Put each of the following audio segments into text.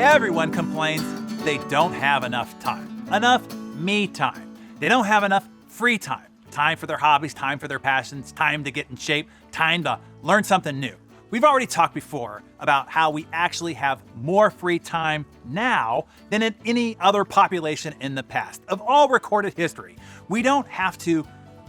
everyone complains they don't have enough time. Enough me time. They don't have enough free time. Time for their hobbies, time for their passions, time to get in shape, time to learn something new. We've already talked before about how we actually have more free time now than in any other population in the past. Of all recorded history, we don't have to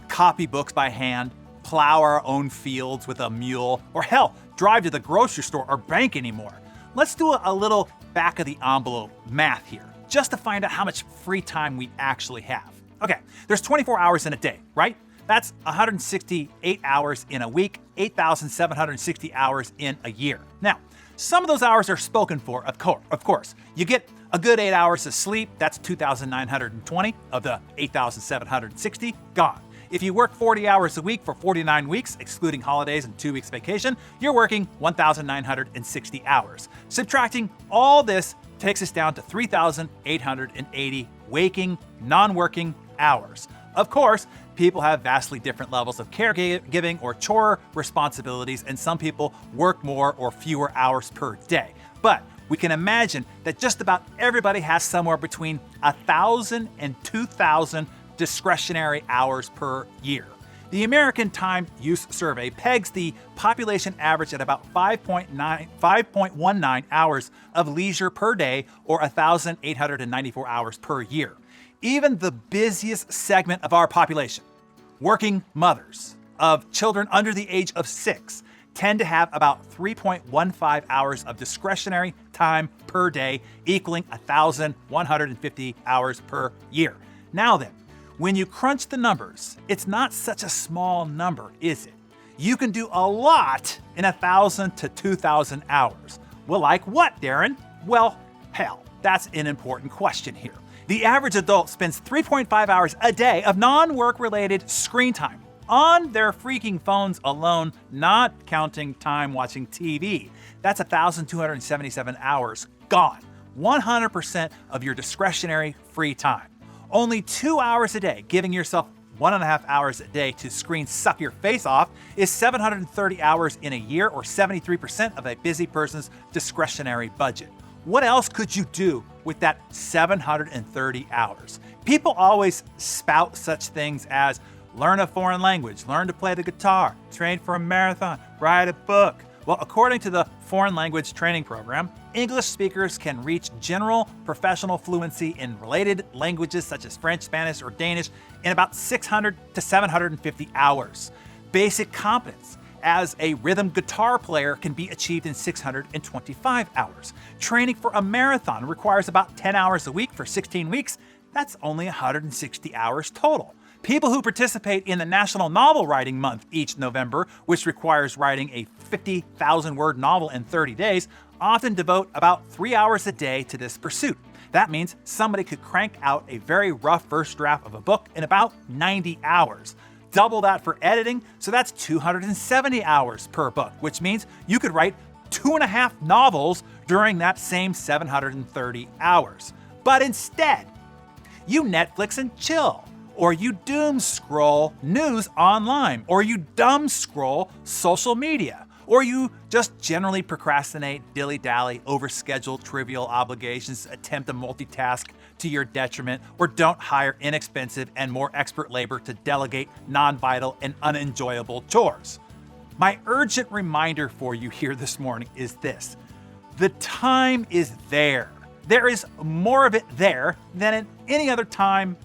copy books by hand, plow our own fields with a mule, or hell, drive to the grocery store or bank anymore. Let's do a little back of the envelope math here, just to find out how much free time we actually have. Okay, there's 24 hours in a day, right? That's 168 hours in a week, 8,760 hours in a year. Now, some of those hours are spoken for, of course. You get a good 8 hours of sleep, that's 2,920 of the 8,760 gone. If you work 40 hours a week for 49 weeks, excluding holidays and 2 weeks vacation, you're working 1,960 hours. Subtracting all this takes us down to 3,880 waking, non-working hours. Of course, people have vastly different levels of caregiving or chore responsibilities, and some people work more or fewer hours per day. But we can imagine that just about everybody has somewhere between 1,000 and 2,000 discretionary hours per year. The American Time Use Survey pegs the population average at about 5.19 hours of leisure per day, or 1,894 hours per year. Even the busiest segment of our population, working mothers of children under the age of 6, tend to have about 3.15 hours of discretionary time per day, equaling 1,150 hours per year. Now then, when you crunch the numbers, it's not such a small number, is it? You can do a lot in 1,000 to 2,000 hours. Well, like what, Darren? Well, hell, that's an important question here. The average adult spends 3.5 hours a day of non-work related screen time on their freaking phones alone, not counting time watching TV. That's 1,277 hours gone. 100% of your discretionary free time. Only 2 hours a day, giving yourself 1.5 hours a day to screen suck your face off, is 730 hours in a year, or 73% of a busy person's discretionary budget. What else could you do with that 730 hours? People always spout such things as learn a foreign language, learn to play the guitar, train for a marathon, write a book. Well, according to the Foreign Language Training Program, English speakers can reach general professional fluency in related languages such as French, Spanish, or Danish in about 600 to 750 hours. Basic competence as a rhythm guitar player can be achieved in 625 hours. Training for a marathon requires about 10 hours a week for 16 weeks. That's only 160 hours total. People who participate in the National Novel Writing Month each November, which requires writing a 50,000-word novel in 30 days, often devote about 3 hours a day to this pursuit. That means somebody could crank out a very rough first draft of a book in about 90 hours. Double that for editing, so that's 270 hours per book, which means you could write 2.5 novels during that same 730 hours. But instead, you Netflix and chill, or you doom scroll news online, or you dumb scroll social media, or you just generally procrastinate, dilly-dally, overschedule trivial obligations, attempt to multitask to your detriment, or don't hire inexpensive and more expert labor to delegate non-vital and unenjoyable chores. My urgent reminder for you here this morning is this: the time is there. There is more of it there than at any other time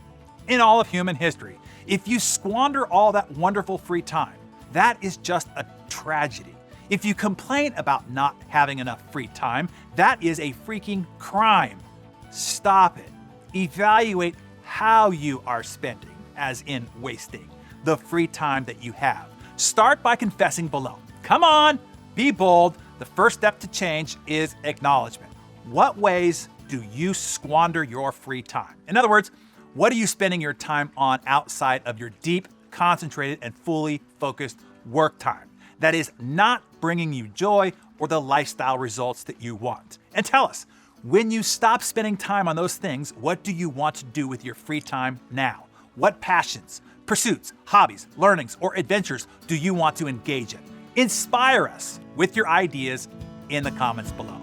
in all of human history. If you squander all that wonderful free time, that is just a tragedy. If you complain about not having enough free time, that is a freaking crime. Stop it. Evaluate how you are spending, as in wasting, the free time that you have. Start by confessing below. Come on, be bold. The first step to change is acknowledgement. What ways do you squander your free time? In other words, what are you spending your time on outside of your deep, concentrated, and fully focused work time that is not bringing you joy or the lifestyle results that you want? And tell us, when you stop spending time on those things, what do you want to do with your free time now? What passions, pursuits, hobbies, learnings, or adventures do you want to engage in? Inspire us with your ideas in the comments below.